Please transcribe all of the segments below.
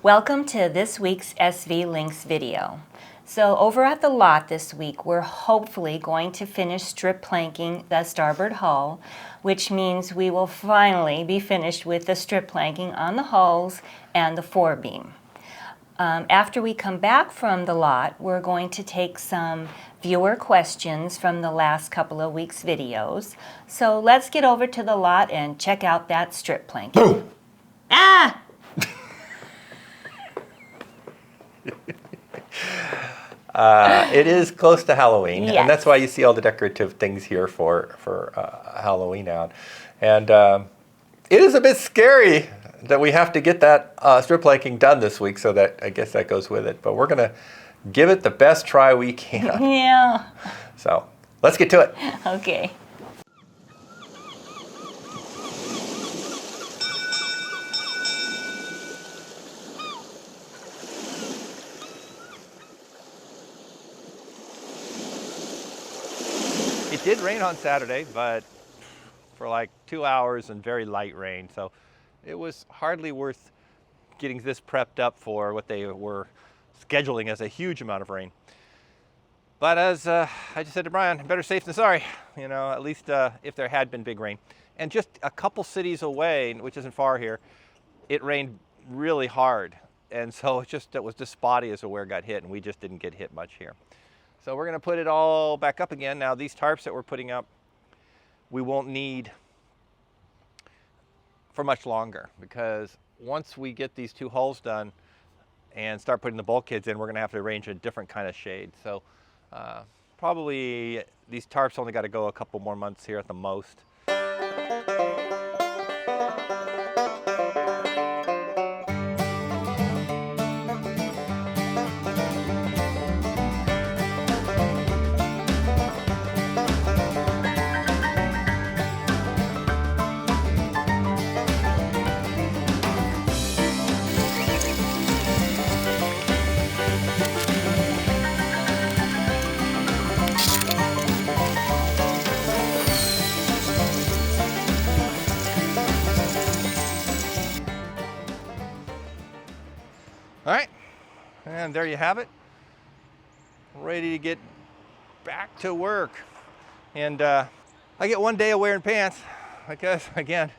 Welcome to this week's SV Lynx video. So over at the lot this week, we're hopefully going to finish strip planking the starboard hull, which means we will finally be finished with the strip planking on the hulls and the forebeam. After we come back from the lot, we're going to take some viewer questions from the last couple of weeks' videos. So let's get over to the lot and check out that strip planking. Boom. Ah! It is close to Halloween, Yes. and that's why you see all the decorative things here for Halloween out. And it is a bit scary that we have to get that strip planking done this week, so that I guess that goes with it. But we're gonna give it the best try we can. Yeah. So let's get to it. Okay. It did rain on Saturday, but for like 2 hours and very light rain. So it was hardly worth getting this prepped up for what they were scheduling as a huge amount of rain. But as I just said to Brian, better safe than sorry, you know, at least if there had been big rain. And just a couple cities away, which isn't far here, it rained really hard. And so it was just spotty as to where it got hit, and we just didn't get hit much here. So we're going to put it all back up again. Now these tarps that we're putting up, we won't need for much longer, because once we get these two hulls done and start putting the bulkheads in, we're going to have to arrange a different kind of shade. So probably these tarps only got to go a couple more months here at the most. All right, and there you have it. Ready to get back to work. And I get 1 day of wearing pants because, again,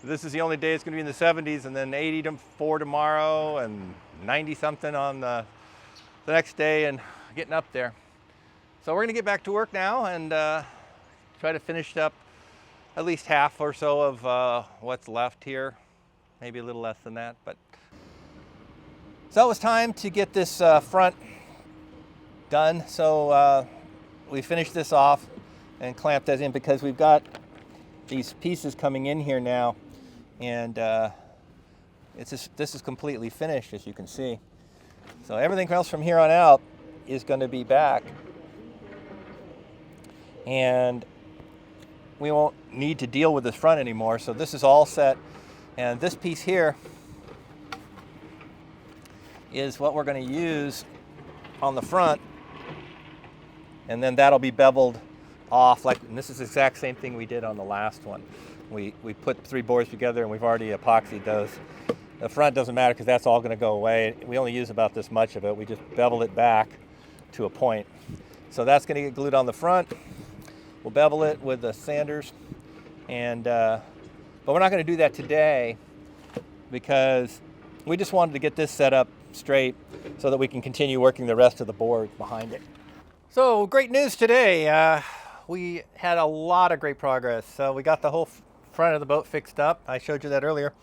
this is the only day it's going to be in the 70s, and then 84 tomorrow and 90 something on the next day, and getting up there. So we're going to get back to work now and try to finish up at least half or so of what's left here. Maybe a little less than that, but. So it was time to get this front done. So we finished this off and clamped that in, because we've got these pieces coming in here now, and this is completely finished, as you can see. So everything else from here on out is going to be back, and we won't need to deal with this front anymore. So this is all set, and this piece here is what we're going to use on the front, and then that'll be beveled off. And this is the exact same thing we did on the last one. We put 3 boards together, and we've already epoxied those. The front doesn't matter, because that's all going to go away. We only use about this much of it. We just bevel it back to a point. So that's going to get glued on the front. We'll bevel it with the sanders, and but we're not going to do that today, because we just wanted to get this set up straight so that we can continue working the rest of the board behind it. So great news today. We had a lot of great progress. So we got the whole front of the boat fixed up. I showed you that earlier.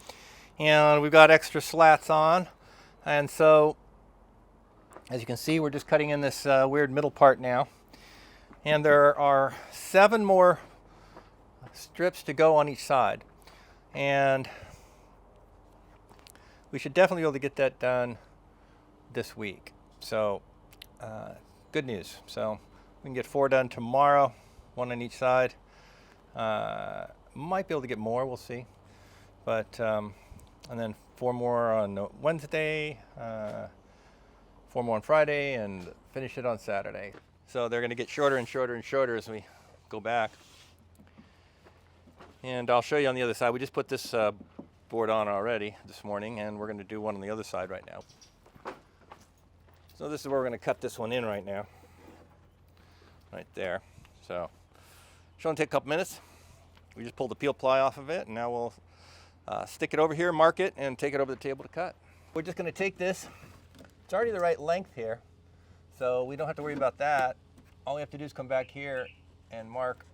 And we've got extra slats on. And so, as you can see, we're just cutting in this weird middle part now. And there are 7 more strips to go on each side. And we should definitely be able to get that done this week. So good news. So we can get 4 done tomorrow, 1 on each side. Might be able to get more, we'll see. But and then 4 more on Wednesday, 4 more on Friday, and finish it on Saturday. So they're going to get shorter and shorter and shorter as we go back. And I'll show you on the other side. We just put this board on already this morning, and we're going to do one on the other side right now. So this is where we're going to cut this one in right now. Right there. So should only take a couple minutes. We just pulled the peel ply off of it, and now we'll stick it over here, mark it, and take it over the table to cut. We're just going to take this. It's already the right length here, so we don't have to worry about that. All we have to do is come back here and mark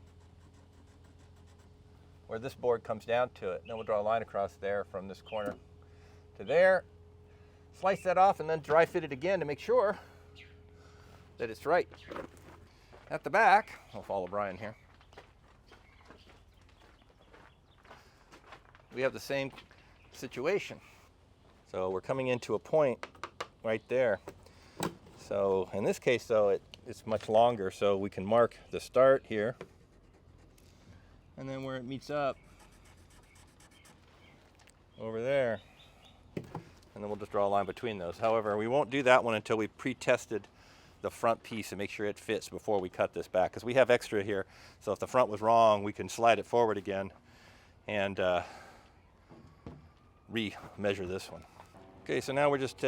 where this board comes down to it. Then we'll draw a line across there from this corner to there. Slice that off and then dry fit it again to make sure that it's right. At the back, I'll follow Brian here. We have the same situation. So we're coming into a point right there. So in this case though, it's much longer, so we can mark the start here and then where it meets up over there. And then we'll just draw a line between those. However, we won't do that one until we pre-tested the front piece and make sure it fits before we cut this back, because we have extra here. So if the front was wrong, we can slide it forward again and re-measure this one. Okay, so now we're just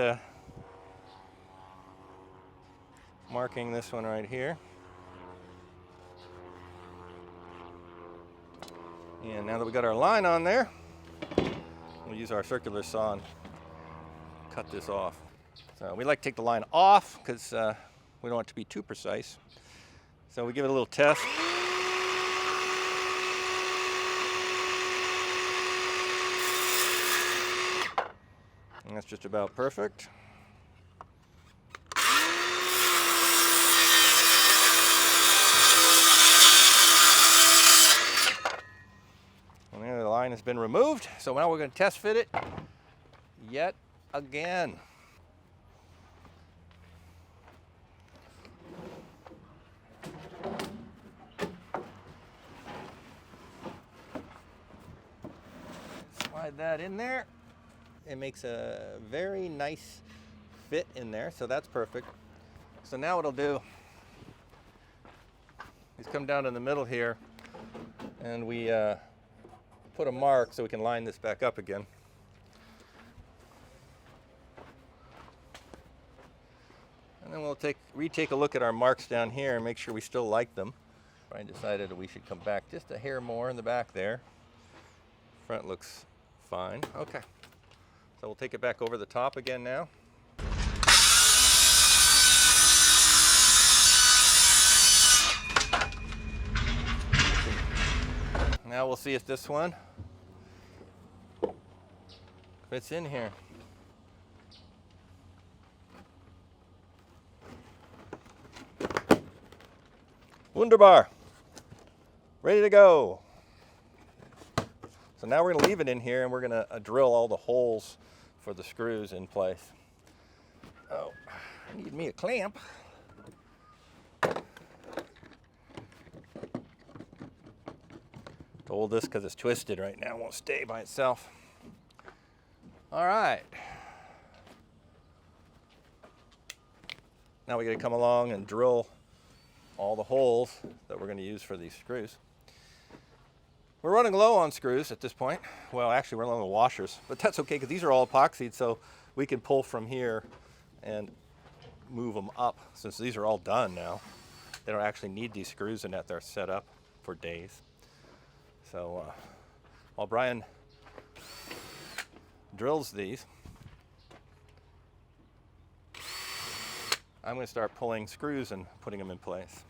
marking this one right here. And now that we got our line on there, we'll use our circular saw and cut this off. So we like to take the line off because we don't want it to be too precise. So we give it a little test. And that's just about perfect. And there the line has been removed. So now we're going to test fit it yet again. Slide that in there. It makes a very nice fit in there, so that's perfect. So now what I'll do is come down in the middle here and we put a mark so we can line this back up again. And then we'll retake a look at our marks down here and make sure we still like them. I decided that we should come back just a hair more in the back there. Front looks fine. Okay. So we'll take it back over the top again now. Now we'll see if this one fits in here. Wunderbar. Ready to go. So now we're going to leave it in here and we're going to drill all the holes for the screws in place. Oh, I need me a clamp. To hold this because it's twisted right now, it won't stay by itself. All right. Now we got to come along and drill all the holes that we're going to use for these screws. We're running low on screws at this point. Well, actually we're low on washers, but that's okay because these are all epoxied, so we can pull from here and move them up. Since these are all done now, they don't actually need these screws in that. They're set up for days. So while Brian drills these, I'm going to start pulling screws and putting them in place.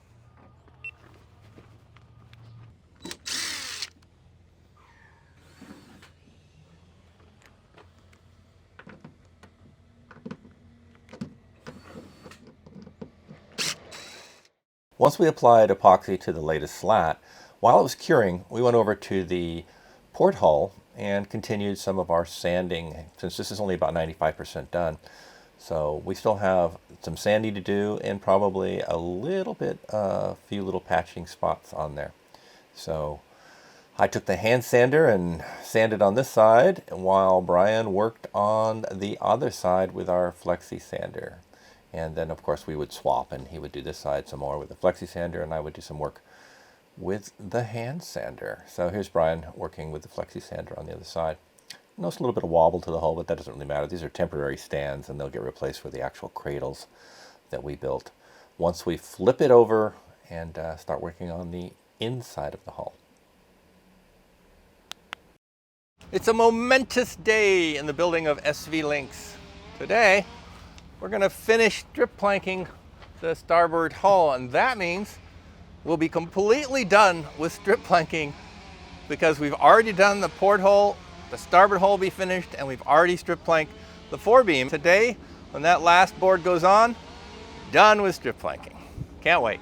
Once we applied epoxy to the latest slat, while it was curing, we went over to the porthole and continued some of our sanding, since this is only about 95% done. So we still have some sanding to do and probably a little bit, a few little patching spots on there. So I took the hand sander and sanded on this side while Brian worked on the other side with our flexi sander. And then of course we would swap and he would do this side some more with the flexi sander and I would do some work with the hand sander. So here's Brian working with the flexi sander on the other side. Notice a little bit of wobble to the hull, but that doesn't really matter. These are temporary stands, and they'll get replaced for the actual cradles that we built once we flip it over and start working on the inside of the hull. It's a momentous day in the building of SV Lynx. Today, we're going to finish strip planking the starboard hull, and that means we'll be completely done with strip planking because we've already done the port hull, the starboard hull will be finished, and we've already strip planked the forebeam. Today, when that last board goes on, done with strip planking. Can't wait.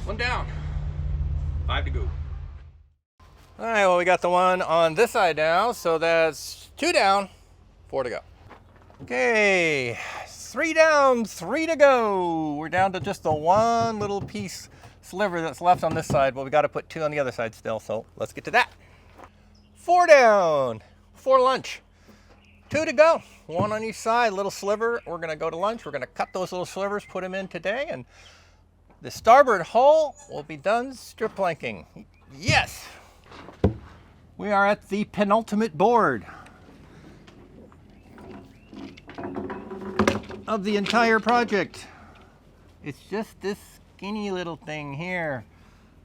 One down, 5 to go. All right, well, we got the one on this side now, so that's 2 down, 4 to go. Okay, 3 down, 3 to go. We're down to just the one little piece sliver that's left on this side, but we got to put 2 on the other side still, so let's get to that. 4 down, 4 lunch, 2 to go. 1 on each side, little sliver. We're gonna go to lunch. We're gonna cut those little slivers, put them in today, and the starboard hull will be done strip planking. Yes! We are at the penultimate board of the entire project. It's just this skinny little thing here,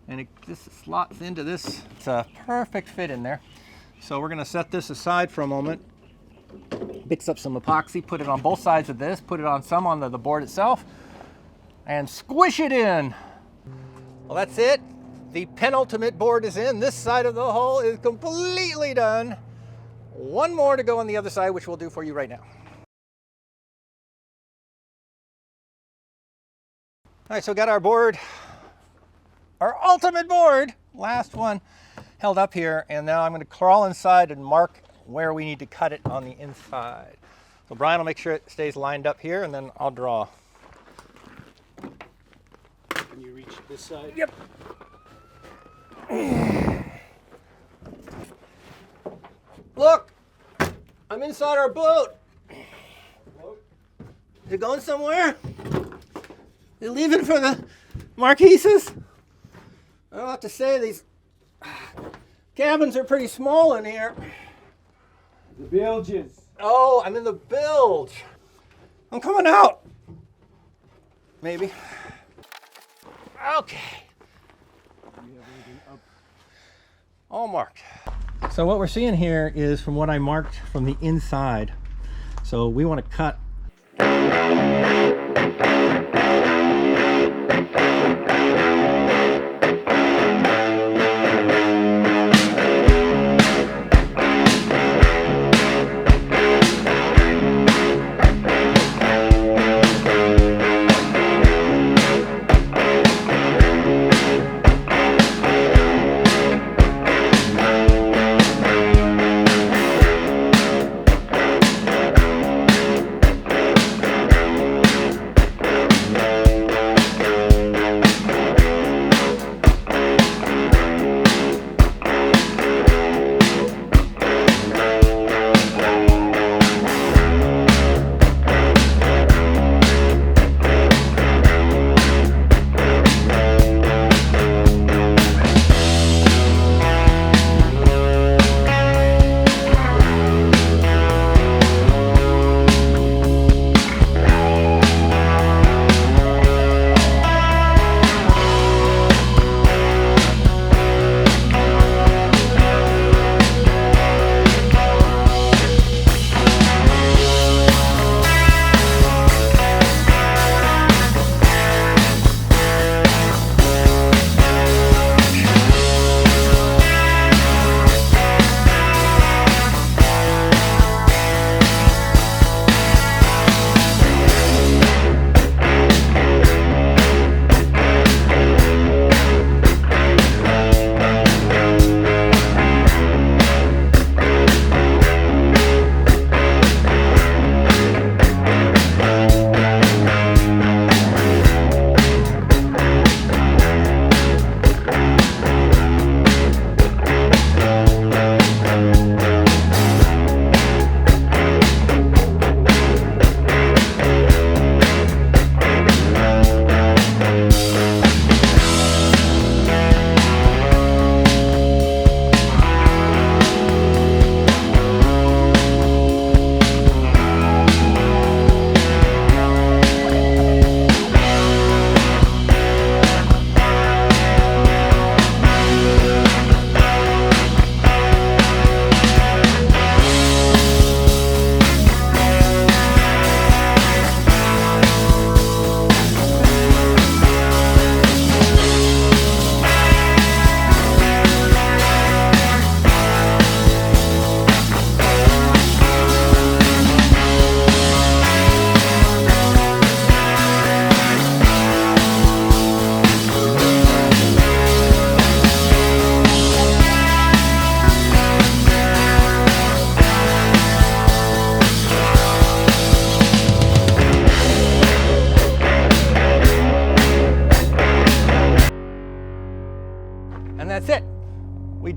and it just slots into this. It's a perfect fit in there. So we're gonna set this aside for a moment, mix up some epoxy, put it on both sides of this, put it on some on the board itself, and squish it in. Well, that's it. The penultimate board is in. This side of the hull is completely done. One more to go on the other side, which we'll do for you right now. All right, so we got our board, our ultimate board, last one held up here, and now I'm going to crawl inside and mark where we need to cut it on the inside. So Brian will make sure it stays lined up here, and then I'll draw. Can you reach this side? Yep. Look, I'm inside our boat. You going somewhere? You leaving for the Marquises? I don't have to say, these cabins are pretty small in here. The bilges. Oh, I'm in the bilge. I'm coming out. Maybe. Okay. All marked. So what we're seeing here is from what I marked from the inside. So we want to cut.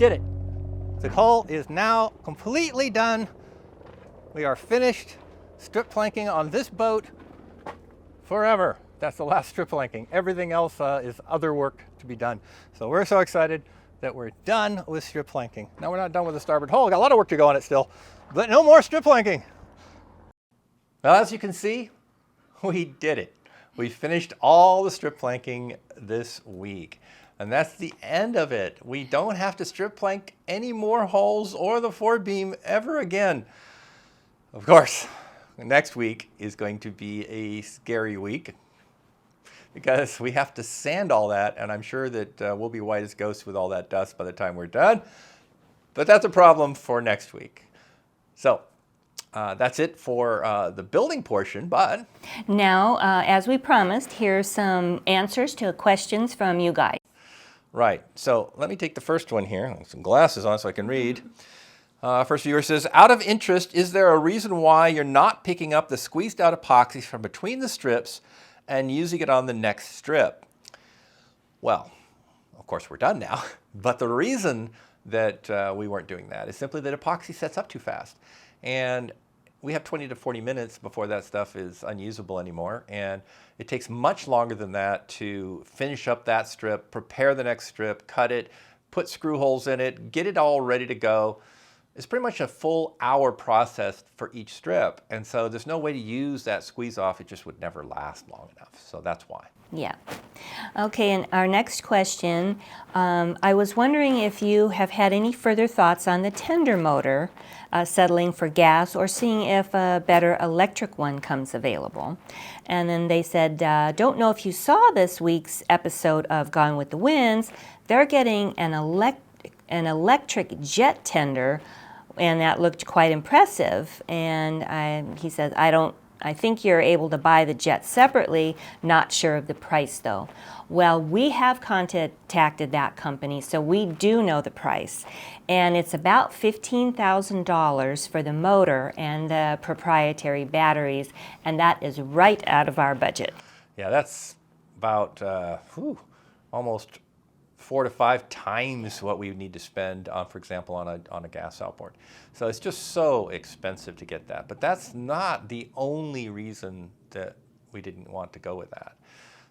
did it. The hull is now completely done. We are finished strip planking on this boat forever. That's the last strip planking. Everything else is other work to be done. So we're so excited that we're done with strip planking. Now we're not done with the starboard hull. We've got a lot of work to go on it still, but no more strip planking. Well, as you can see, we did it. We finished all the strip planking this week. And that's the end of it. We don't have to strip plank any more hulls or the forebeam ever again. Of course, next week is going to be a scary week because we have to sand all that, and I'm sure that we'll be white as ghosts with all that dust by the time we're done. But that's a problem for next week. So that's it for the building portion, but Now, as we promised, here's some answers to questions from you guys. right, so let me take the first one here. Some glasses on so I can read. First viewer says, out of interest, is there a reason why you're not picking up the squeezed out epoxy from between the strips and using it on the next strip? Well, of course we're done now, but the reason that we weren't doing that is simply that epoxy sets up too fast. And we have 20 to 40 minutes before that stuff is unusable anymore, and it takes much longer than that to finish up that strip, prepare the next strip, cut it, put screw holes in it, get it all ready to go. It's pretty much a full hour process for each strip, and so there's no way to use that squeeze off. It just would never last long enough, so that's why. Yeah. Okay, and our next question, I was wondering if you have had any further thoughts on the tender motor, settling for gas or seeing if a better electric one comes available. And then they said, don't know if you saw this week's episode of Gone with the Winds. They're getting an electric jet tender, and that looked quite impressive. And he says, I think you're able to buy the jet separately, not sure of the price though. Well, we have contacted that company, so we do know the price. And it's about $15,000 for the motor and the proprietary batteries, and that is right out of our budget. Yeah, that's about almost 4 to 5 times what we would need to spend on, for example, on a gas outboard. So it's just so expensive to get that. But that's not the only reason that we didn't want to go with that,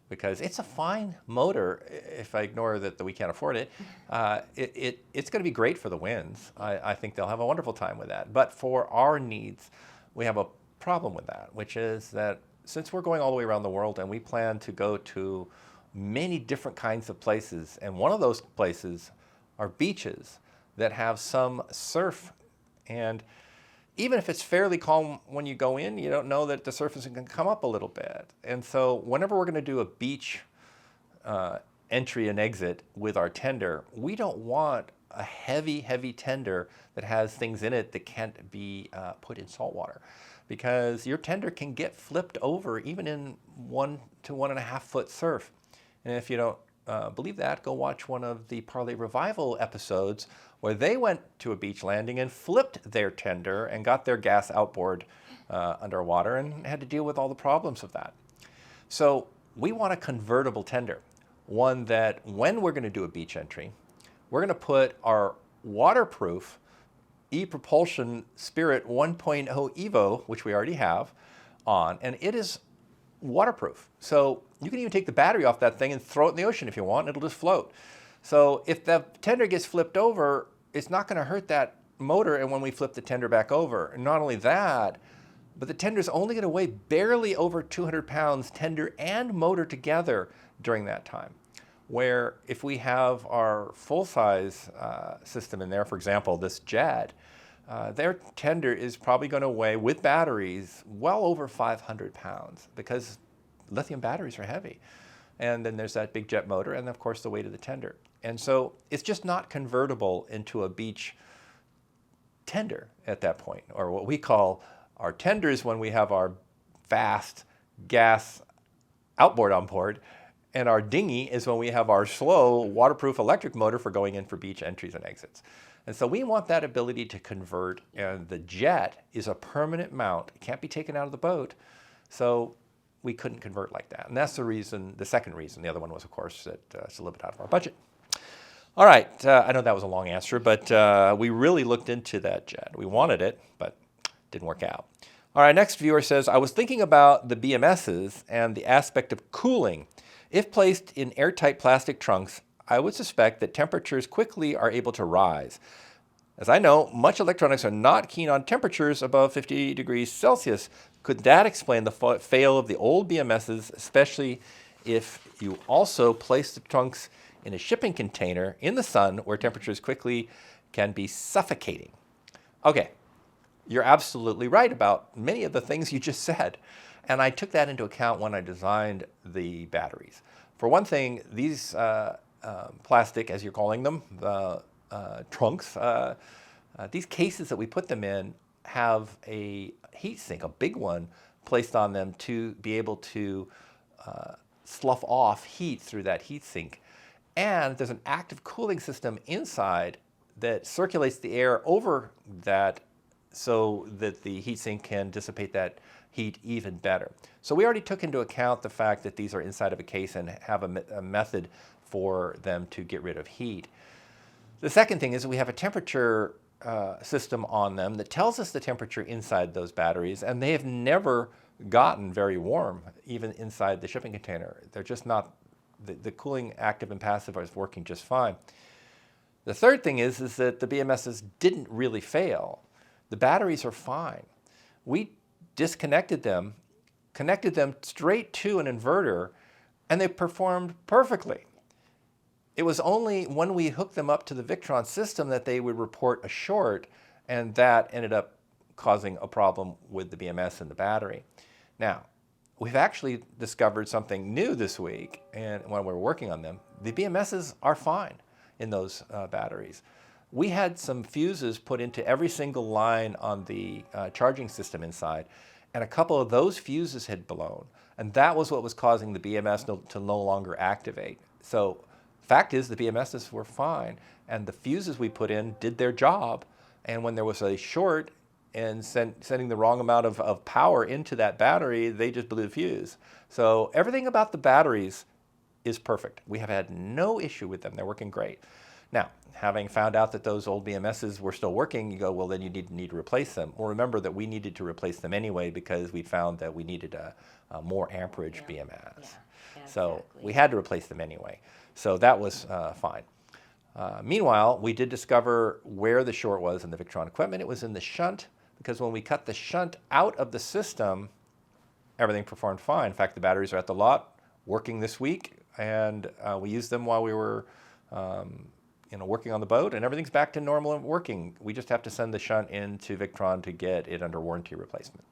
because it's a fine motor. If I ignore that we can't afford it, it's going to be great for the winds. I think they'll have a wonderful time with that. But for our needs, we have a problem with that, which is that since we're going all the way around the world and we plan to go to many different kinds of places, and one of those places are beaches that have some surf, and even if it's fairly calm when you go in, you don't know that the surface is going to come up a little bit. And so whenever we're going to do a beach entry and exit with our tender, we don't want a heavy tender that has things in it that can't be put in salt water, because your tender can get flipped over even in 1 to 1.5 foot surf. And if you don't believe that, go watch one of the Parlay Revival episodes where they went to a beach landing and flipped their tender and got their gas outboard underwater and had to deal with all the problems of that. So we want a convertible tender, one that when we're going to do a beach entry, we're going to put our waterproof e-propulsion Spirit 1.0 Evo, which we already have, on, and it is waterproof. So you can even take the battery off that thing and throw it in the ocean if you want, and it'll just float. So if the tender gets flipped over, it's not going to hurt that motor, and when we flip the tender back over. And not only that, but the tender is only going to weigh barely over 200 pounds, tender and motor together during that time. Where if we have our full-size system in there, for example, this jet, their tender is probably going to weigh, with batteries, well over 500 pounds, because lithium batteries are heavy. And then there's that big jet motor, and of course the weight of the tender. And so it's just not convertible into a beach tender at that point, or what we call our tenders when we have our fast gas outboard on board, and our dinghy is when we have our slow waterproof electric motor for going in for beach entries and exits. And so we want that ability to convert, and the jet is a permanent mount. It can't be taken out of the boat, so we couldn't convert like that. And that's the reason, the second reason. The other one was, of course, that it's a little bit out of our budget. All right, I know that was a long answer, but we really looked into that jet. We wanted it, but didn't work out. All right, next viewer says, I was thinking about the BMSs and the aspect of cooling. If placed in airtight plastic trunks, I would suspect that temperatures quickly are able to rise. As I know, much electronics are not keen on temperatures above 50 degrees Celsius. Could that explain the fail of the old BMSs, especially if you also place the trunks in a shipping container in the sun where temperatures quickly can be suffocating? Okay, you're absolutely right about many of the things you just said. And I took that into account when I designed the batteries. For one thing, these plastic, as you're calling them, trunks, these cases that we put them in have a heat sink, a big one, placed on them to be able to slough off heat through that heat sink. And there's an active cooling system inside that circulates the air over that so that the heat sink can dissipate that heat even better. So we already took into account the fact that these are inside of a case and have a method for them to get rid of heat. The second thing is we have a temperature system on them that tells us the temperature inside those batteries, and they have never gotten very warm, even inside the shipping container. They're just not, the cooling active and passive is working just fine. The third thing is that the BMSs didn't really fail. The batteries are fine. We disconnected them, connected them straight to an inverter, and they performed perfectly. It was only when we hooked them up to the Victron system that they would report a short, and that ended up causing a problem with the BMS and the battery. Now, we've actually discovered something new this week, and when we're working on them, the BMSs are fine in those batteries. We had some fuses put into every single line on the charging system inside, and a couple of those fuses had blown, and that was what was causing the BMS to no longer activate. So, fact is, the BMSs were fine, and the fuses we put in did their job, and when there was a short and sending the wrong amount of power into that battery, they just blew the fuse. So everything about the batteries is perfect. We have had no issue with them. They're working great. Now, having found out that those old BMSs were still working, you go, well, then you need to replace them. Well, remember that we needed to replace them anyway because we found that we needed a more amperage BMS. Yeah, exactly. So we had to replace them anyway. So that was fine. Meanwhile, we did discover where the short was in the Victron equipment. It was in the shunt, because when we cut the shunt out of the system, everything performed fine. In fact, the batteries are at the lot, working this week, and we used them while we were working on the boat, and everything's back to normal and working. We just have to send the shunt into Victron to get it under warranty replacement.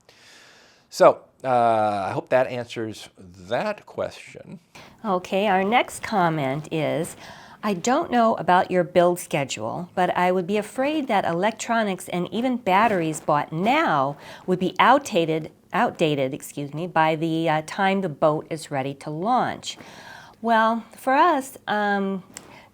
So I hope that answers that question. Okay, our next comment is, I don't know about your build schedule, but I would be afraid that electronics and even batteries bought now would be outdated, by the time the boat is ready to launch. Well, for us,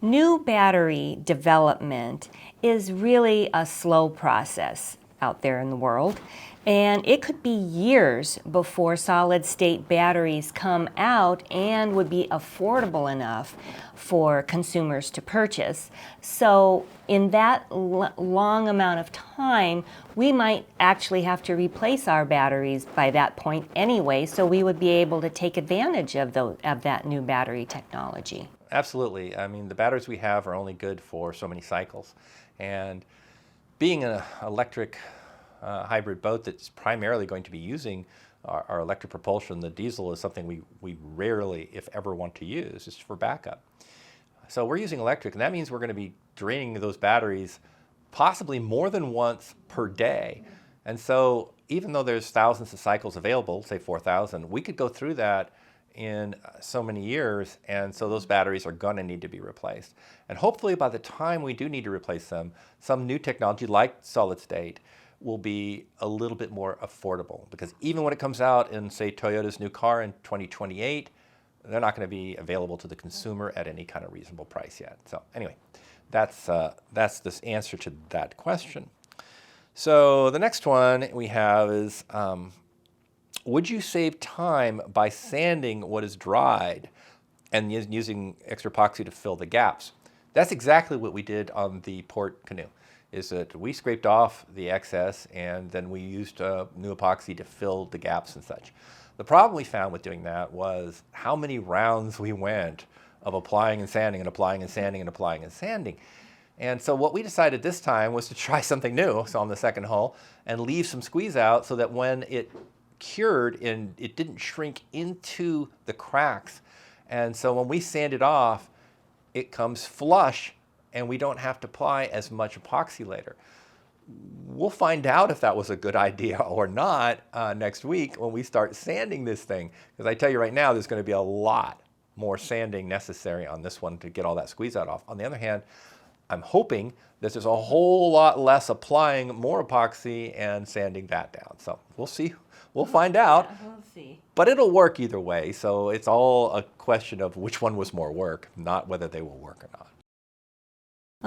new battery development is really a slow process out there in the world. And it could be years before solid-state batteries come out and would be affordable enough for consumers to purchase. So in that long amount of time, we might actually have to replace our batteries by that point anyway, so we would be able to take advantage of that new battery technology. Absolutely. I mean, the batteries we have are only good for so many cycles. And being an electric hybrid boat that's primarily going to be using our electric propulsion, the diesel is something we rarely, if ever, want to use, just for backup. So we're using electric, and that means we're going to be draining those batteries possibly more than once per day. And so even though there's thousands of cycles available, say 4,000, we could go through that in so many years, and so those batteries are going to need to be replaced. And hopefully by the time we do need to replace them, some new technology like solid state will be a little bit more affordable, because even when it comes out in, say, Toyota's new car in 2028, they're not going to be available to the consumer at any kind of reasonable price yet. So anyway, that's this answer to that question. So the next one we have is, would you save time by sanding what is dried and using extra epoxy to fill the gaps? That's exactly what we did on the port canoe, is that we scraped off the excess and then we used new epoxy to fill the gaps and such. The problem we found with doing that was how many rounds we went of applying and sanding and applying and sanding and applying and sanding. And so what we decided this time was to try something new, so on the second hull, and leave some squeeze out so that when it cured and it didn't shrink into the cracks. And so when we sand it off, it comes flush and we don't have to apply as much epoxy later. We'll find out if that was a good idea or not next week when we start sanding this thing. Because I tell you right now, there's going to be a lot more sanding necessary on this one to get all that squeeze out off. On the other hand, I'm hoping that there's a whole lot less applying more epoxy and sanding that down. So we'll see. We'll find out. Yeah, we'll see. But it'll work either way. So it's all a question of which one was more work, not whether they will work or not.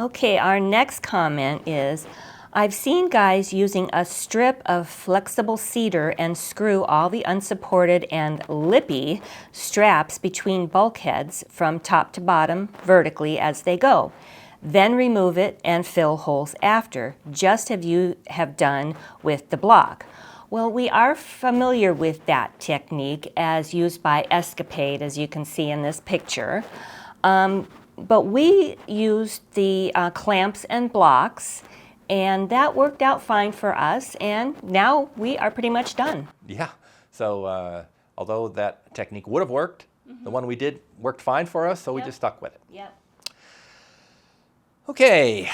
Okay, our next comment is, I've seen guys using a strip of flexible cedar and screw all the unsupported and lippy straps between bulkheads from top to bottom vertically as they go. Then remove it and fill holes after, just as you have done with the block. Well, we are familiar with that technique as used by Escapade, as you can see in this picture. But we used the clamps and blocks, and that worked out fine for us, and now we are pretty much done. Yeah, so although that technique would have worked, the one we did worked fine for us, so we just stuck with it. Yep. Okay,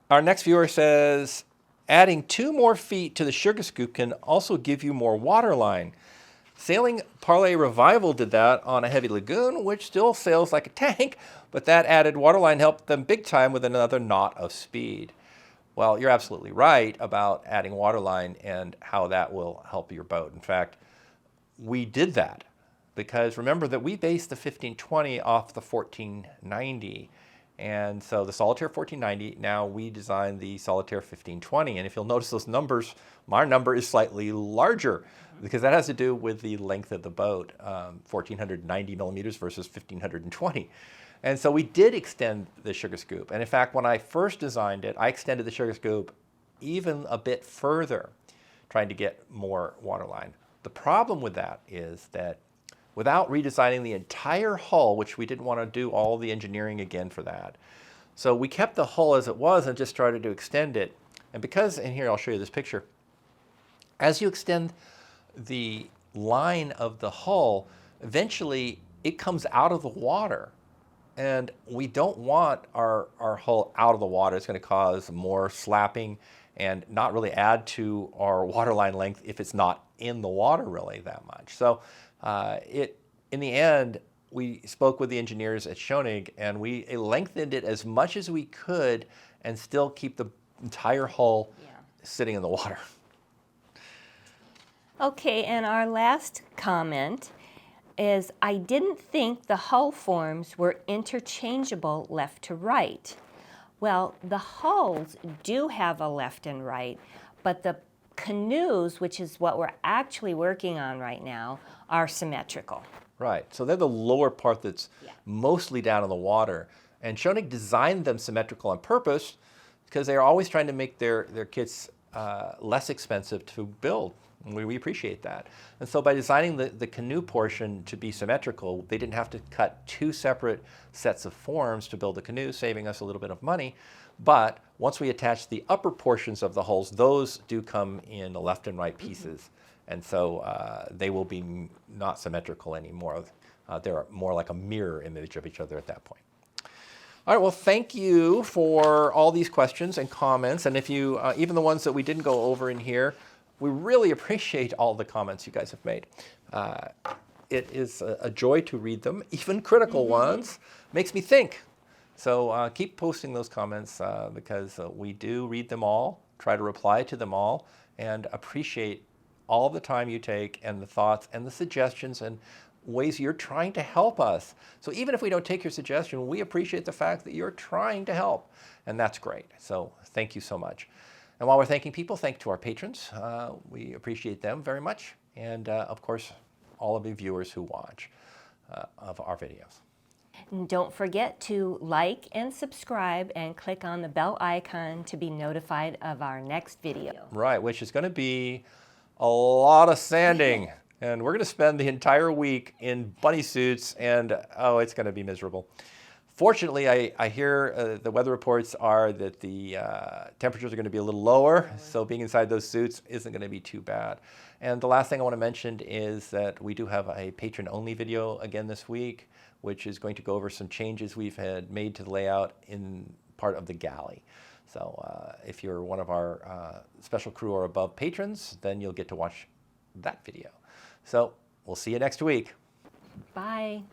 our next viewer says, adding 2 more feet to the sugar scoop can also give you more water line. Sailing Parlay Revival did that on a heavy lagoon, which still sails like a tank, but that added waterline helped them big time with another knot of speed. Well, you're absolutely right about adding waterline and how that will help your boat. In fact, we did that because remember that we based the 1520 off the 1490. And so the Solitaire 1490, now we designed the Solitaire 1520. And if you'll notice those numbers, my number is slightly larger because that has to do with the length of the boat, 1490 millimeters versus 1520. And so we did extend the sugar scoop. And in fact, when I first designed it, I extended the sugar scoop even a bit further, trying to get more waterline. The problem with that is that without redesigning the entire hull, which we didn't want to do all the engineering again for that. So we kept the hull as it was and just started to extend it. And because, and here I'll show you this picture, as you extend the line of the hull, eventually it comes out of the water. And we don't want our hull out of the water. It's going to cause more slapping and not really add to our waterline length if it's not in the water really that much. So in the end, we spoke with the engineers at Schionning and we lengthened it as much as we could and still keep the entire hull sitting in the water. Okay, and our last comment is, I didn't think the hull forms were interchangeable left to right. Well, the hulls do have a left and right, but the canoes, which is what we're actually working on right now, are symmetrical. Right, so they're the lower part that's mostly down in the water. And Schionning designed them symmetrical on purpose because they're always trying to make their kits less expensive to build. And we appreciate that. And so by designing the canoe portion to be symmetrical, they didn't have to cut 2 separate sets of forms to build the canoe, saving us a little bit of money. But once we attach the upper portions of the hulls, those do come in the left and right pieces. And so they will be not symmetrical anymore. They're more like a mirror image of each other at that point. All right, well, thank you for all these questions and comments. And if you, even the ones that we didn't go over in here, we really appreciate all the comments you guys have made. It is a joy to read them, even critical ones. Makes me think. So keep posting those comments because we do read them all, try to reply to them all, and appreciate all the time you take and the thoughts and the suggestions and ways you're trying to help us. So even if we don't take your suggestion, we appreciate the fact that you're trying to help, and that's great. So thank you so much. And while we're thanking people, thank to our patrons. We appreciate them very much. And of course, all of the viewers who watch of our videos. And don't forget to like and subscribe and click on the bell icon to be notified of our next video. Right, which is going to be a lot of sanding. And we're going to spend the entire week in bunny suits, and oh, it's going to be miserable. Fortunately, I hear the weather reports are that the temperatures are going to be a little lower, so being inside those suits isn't going to be too bad. And the last thing I want to mention is that we do have a patron-only video again this week, which is going to go over some changes we've had made to the layout in part of the galley. So if you're one of our special crew or above patrons, then you'll get to watch that video. So we'll see you next week. Bye.